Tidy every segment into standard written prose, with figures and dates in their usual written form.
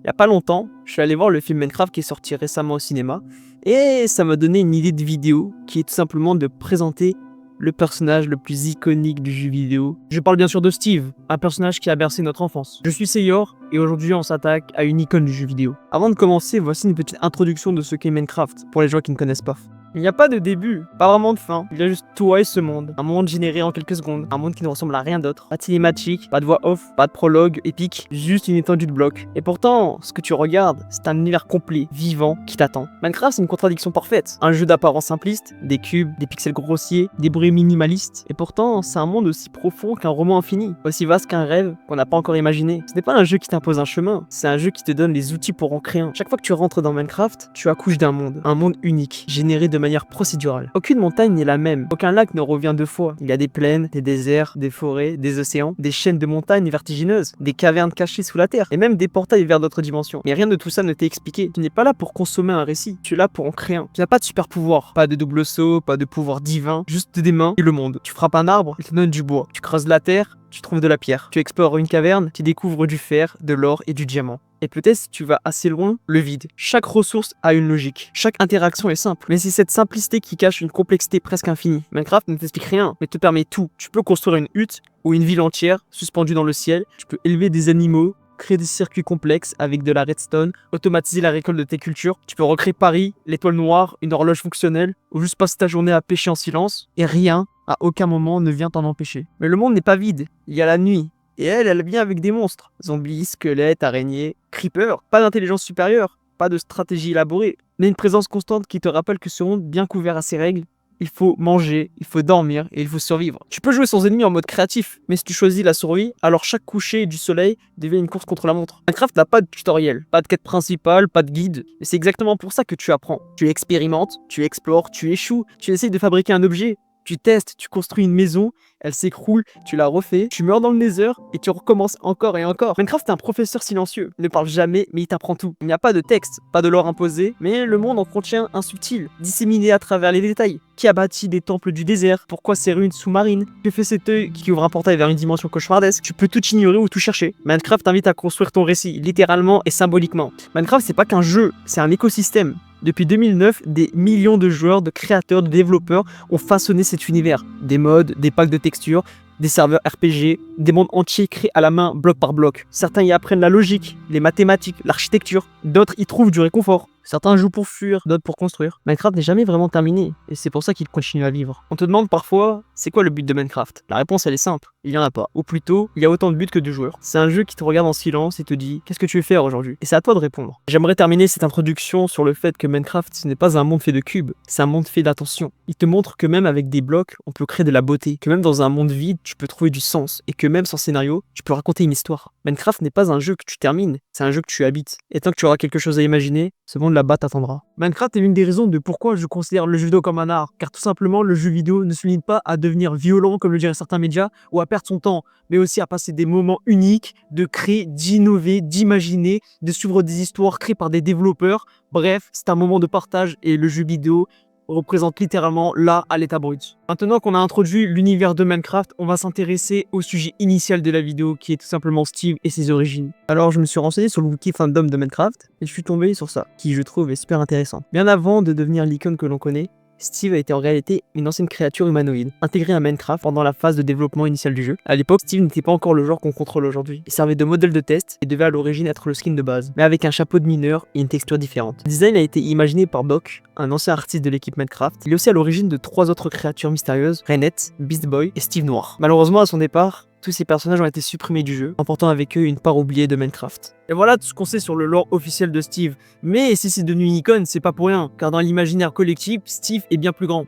Il y a pas longtemps, je suis allé voir le film Minecraft qui est sorti récemment au cinéma, et ça m'a donné une idée de vidéo qui est tout simplement de présenter le personnage le plus iconique du jeu vidéo. Je parle bien sûr de Steve, un personnage qui a bercé notre enfance. Je suis Seyor, et aujourd'hui on s'attaque à une icône du jeu vidéo. Avant de commencer, voici une petite introduction de ce qu'est Minecraft, pour les gens qui ne connaissent pas. Il n'y a pas de début, pas vraiment de fin. Il y a juste toi et ce monde. Un monde généré en quelques secondes. Un monde qui ne ressemble à rien d'autre. Pas de cinématique, pas de voix off, pas de prologue épique. Juste une étendue de blocs. Et pourtant, ce que tu regardes, c'est un univers complet, vivant, qui t'attend. Minecraft, c'est une contradiction parfaite. Un jeu d'apparence simpliste, des cubes, des pixels grossiers, des bruits minimalistes. Et pourtant, c'est un monde aussi profond qu'un roman infini. Aussi vaste qu'un rêve qu'on n'a pas encore imaginé. Ce n'est pas un jeu qui t'impose un chemin. C'est un jeu qui te donne les outils pour en créer un. Chaque fois que tu rentres dans Minecraft, tu accouches d'un monde. Un monde unique, généré de manière procédurale. Aucune montagne n'est la même, aucun lac ne revient deux fois. Il y a des plaines, des déserts, des forêts, des océans, des chaînes de montagnes vertigineuses, des cavernes cachées sous la terre, et même des portails vers d'autres dimensions. Mais rien de tout ça ne t'est expliqué. Tu n'es pas là pour consommer un récit, tu es là pour en créer un. Tu n'as pas de super pouvoir, pas de double saut, pas de pouvoir divin, juste des mains et le monde. Tu frappes un arbre, il te donne du bois. Tu creuses la terre, tu trouves de la pierre. Tu explores une caverne, tu découvres du fer, de l'or et du diamant. Et peut-être si tu vas assez loin, le vide. Chaque ressource a une logique. Chaque interaction est simple. Mais c'est cette simplicité qui cache une complexité presque infinie. Minecraft ne t'explique rien, mais te permet tout. Tu peux construire une hutte ou une ville entière suspendue dans le ciel. Tu peux élever des animaux, créer des circuits complexes avec de la redstone, automatiser la récolte de tes cultures. Tu peux recréer Paris, l'étoile noire, une horloge fonctionnelle, ou juste passer ta journée à pêcher en silence. Et rien, à aucun moment, ne vient t'en empêcher. Mais le monde n'est pas vide. Il y a la nuit. Et elle vient avec des monstres. Zombies, squelettes, araignées, creepers. Pas d'intelligence supérieure, pas de stratégie élaborée, mais une présence constante qui te rappelle que ce monde bien couvert à ses règles, il faut manger, il faut dormir et il faut survivre. Tu peux jouer sans ennemis en mode créatif, mais si tu choisis la survie, alors chaque coucher du soleil devient une course contre la montre. Minecraft n'a pas de tutoriel, pas de quête principale, pas de guide, et c'est exactement pour ça que tu apprends. Tu expérimentes, tu explores, tu échoues, tu essayes de fabriquer un objet, tu testes, tu construis une maison, elle s'écroule, tu la refais, tu meurs dans le nether et tu recommences encore et encore. Minecraft est un professeur silencieux, il ne parle jamais mais il t'apprend tout. Il n'y a pas de texte, pas de lore imposé, mais le monde en contient un subtil, disséminé à travers les détails. Qui a bâti des temples du désert? Pourquoi ces ruines sous-marines? Que fait cet œil qui ouvre un portail vers une dimension cauchemardesque? Tu peux tout ignorer ou tout chercher. Minecraft t'invite à construire ton récit, littéralement et symboliquement. Minecraft c'est pas qu'un jeu, c'est un écosystème. Depuis 2009, des millions de joueurs, de créateurs, de développeurs ont façonné cet univers. Des mods, des packs de textures, des serveurs RPG, des mondes entiers créés à la main, bloc par bloc. Certains y apprennent la logique, les mathématiques, l'architecture. D'autres y trouvent du réconfort. Certains jouent pour fuir, d'autres pour construire. Minecraft n'est jamais vraiment terminé, et c'est pour ça qu'il continue à vivre. On te demande parfois, c'est quoi le but de Minecraft? La réponse elle est simple, il y en a pas. Ou plutôt, il y a autant de buts que de joueurs. C'est un jeu qui te regarde en silence et te dit, qu'est-ce que tu veux faire aujourd'hui? Et c'est à toi de répondre. J'aimerais terminer cette introduction sur le fait que Minecraft ce n'est pas un monde fait de cubes, c'est un monde fait d'attention. Il te montre que même avec des blocs, on peut créer de la beauté, que même dans un monde vide, tu peux trouver du sens, et que même sans scénario, tu peux raconter une histoire. Minecraft n'est pas un jeu que tu termines, c'est un jeu que tu habites. Et tant que tu auras quelque chose à imaginer, ce monde là-bas t'attendra. Minecraft est l'une des raisons de pourquoi je considère le jeu vidéo comme un art, car tout simplement le jeu vidéo ne se limite pas à devenir violent comme le diraient certains médias, ou à perdre son temps, mais aussi à passer des moments uniques, de créer, d'innover, d'imaginer, de suivre des histoires créées par des développeurs. Bref, c'est un moment de partage et le jeu vidéo représente littéralement là à l'état brut. Maintenant qu'on a introduit l'univers de Minecraft, on va s'intéresser au sujet initial de la vidéo qui est tout simplement Steve et ses origines. Alors je me suis renseigné sur le wiki fandom de Minecraft et je suis tombé sur ça, qui je trouve est super intéressant. Bien avant de devenir l'icône que l'on connaît, Steve a été en réalité une ancienne créature humanoïde, intégrée à Minecraft pendant la phase de développement initial du jeu. À l'époque, Steve n'était pas encore le genre qu'on contrôle aujourd'hui. Il servait de modèle de test et devait à l'origine être le skin de base, mais avec un chapeau de mineur et une texture différente. Le design a été imaginé par Doc, un ancien artiste de l'équipe Minecraft. Il est aussi à l'origine de 3 autres créatures mystérieuses, Renette, Beast Boy et Steve Noir. Malheureusement, à son départ, tous ces personnages ont été supprimés du jeu, emportant avec eux une part oubliée de Minecraft. Et voilà tout ce qu'on sait sur le lore officiel de Steve. Mais si c'est devenu une icône, c'est pas pour rien, car dans l'imaginaire collectif, Steve est bien plus grand.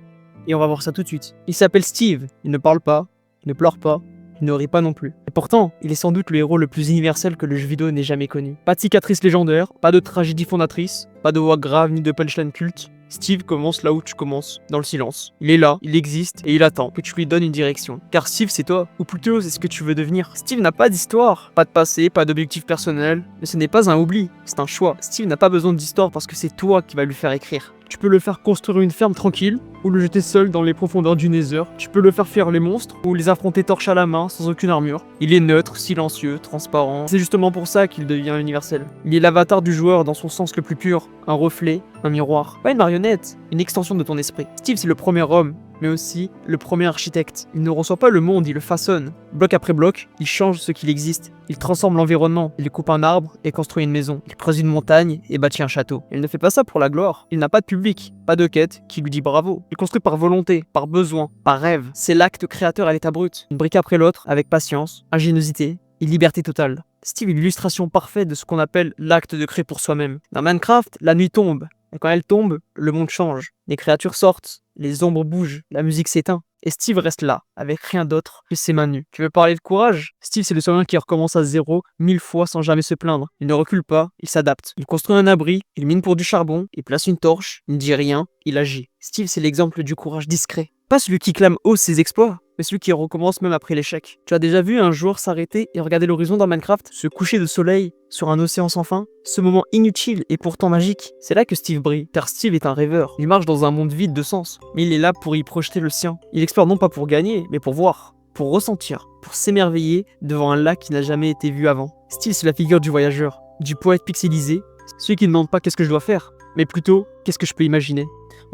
Et on va voir ça tout de suite. Il s'appelle Steve, il ne parle pas, il ne pleure pas, il ne rit pas non plus. Et pourtant, il est sans doute le héros le plus universel que le jeu vidéo n'ait jamais connu. Pas de cicatrice légendaire, pas de tragédie fondatrice, pas de voix grave ni de punchline culte. Steve commence là où tu commences, dans le silence. Il est là, il existe, et il attend que tu lui donnes une direction. Car Steve, c'est toi, ou plutôt c'est ce que tu veux devenir. Steve n'a pas d'histoire, pas de passé, pas d'objectif personnel, mais ce n'est pas un oubli, c'est un choix. Steve n'a pas besoin d'histoire parce que c'est toi qui vas lui faire écrire. Tu peux le faire construire une ferme tranquille, ou le jeter seul dans les profondeurs du Nether. Tu peux le faire fuir les monstres, ou les affronter torche à la main, sans aucune armure. Il est neutre, silencieux, transparent. C'est justement pour ça qu'il devient universel. Il est l'avatar du joueur dans son sens le plus pur, un reflet, un miroir. Pas une marionnette, une extension de ton esprit. Steve, c'est le premier homme, mais aussi le premier architecte. Il ne reçoit pas le monde, il le façonne. Bloc après bloc, il change ce qu'il existe. Il transforme l'environnement. Il coupe un arbre et construit une maison. Il creuse une montagne et bâtit un château. Il ne fait pas ça pour la gloire. Il n'a pas de public, pas de quête qui lui dit bravo. Il construit par volonté, par besoin, par rêve. C'est l'acte créateur à l'état brut. Une brique après l'autre, avec patience, ingéniosité et liberté totale. Steve est l'illustration parfaite de ce qu'on appelle l'acte de créer pour soi-même. Dans Minecraft, la nuit tombe. Et quand elle tombe, le monde change. Les créatures sortent, les ombres bougent, la musique s'éteint. Et Steve reste là, avec rien d'autre que ses mains nues. Tu veux parler de courage? Steve, c'est le survivant qui recommence à zéro, 1000 fois sans jamais se plaindre. Il ne recule pas, il s'adapte. Il construit un abri, il mine pour du charbon, il place une torche, il ne dit rien, il agit. Steve, c'est l'exemple du courage discret. Pas celui qui clame haut ses exploits, mais celui qui recommence même après l'échec. Tu as déjà vu un joueur s'arrêter et regarder l'horizon dans Minecraft, ce coucher de soleil sur un océan sans fin? Ce moment inutile et pourtant magique. C'est là que Steve brille, car Steve est un rêveur. Il marche dans un monde vide de sens, mais il est là pour y projeter le sien. Il explore non pas pour gagner, mais pour voir, pour ressentir, pour s'émerveiller devant un lac qui n'a jamais été vu avant. Steve, c'est la figure du voyageur, du poète pixelisé, celui qui ne demande pas qu'est-ce que je dois faire, mais plutôt qu'est-ce que je peux imaginer.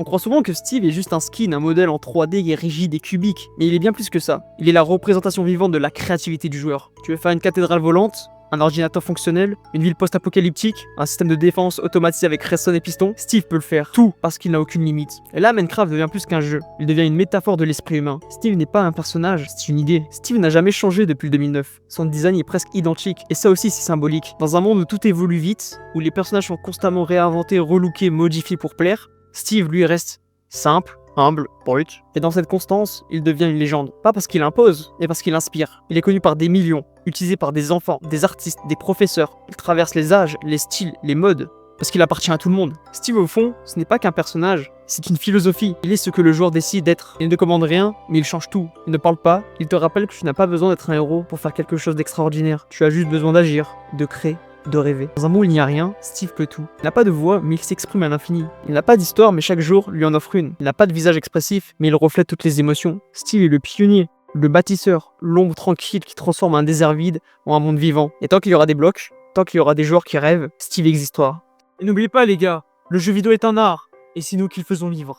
On croit souvent que Steve est juste un skin, un modèle en 3D qui est rigide et cubique, mais il est bien plus que ça. Il est la représentation vivante de la créativité du joueur. Tu veux faire une cathédrale volante, un ordinateur fonctionnel, une ville post-apocalyptique, un système de défense automatisé avec redstone et piston, Steve peut le faire. Tout, parce qu'il n'a aucune limite. Et là, Minecraft devient plus qu'un jeu. Il devient une métaphore de l'esprit humain. Steve n'est pas un personnage, c'est une idée. Steve n'a jamais changé depuis le 2009. Son design est presque identique. Et ça aussi, c'est symbolique. Dans un monde où tout évolue vite, où les personnages sont constamment réinventés, relookés, modifiés pour plaire, Steve, lui, reste simple, humble, brut. Et dans cette constance, il devient une légende. Pas parce qu'il impose, mais parce qu'il inspire. Il est connu par des millions, utilisé par des enfants, des artistes, des professeurs. Il traverse les âges, les styles, les modes, parce qu'il appartient à tout le monde. Steve, au fond, ce n'est pas qu'un personnage, c'est une philosophie. Il est ce que le joueur décide d'être. Il ne commande rien, mais il change tout. Il ne parle pas, il te rappelle que tu n'as pas besoin d'être un héros pour faire quelque chose d'extraordinaire. Tu as juste besoin d'agir, de créer, de rêver. Dans un monde où il n'y a rien, Steve peut tout. Il n'a pas de voix, mais il s'exprime à l'infini. Il n'a pas d'histoire, mais chaque jour lui en offre une. Il n'a pas de visage expressif, mais il reflète toutes les émotions. Steve est le pionnier, le bâtisseur, l'ombre tranquille qui transforme un désert vide en un monde vivant. Et tant qu'il y aura des blocs, tant qu'il y aura des joueurs qui rêvent, Steve existera. Et n'oubliez pas les gars, le jeu vidéo est un art, et c'est nous qui le faisons vivre.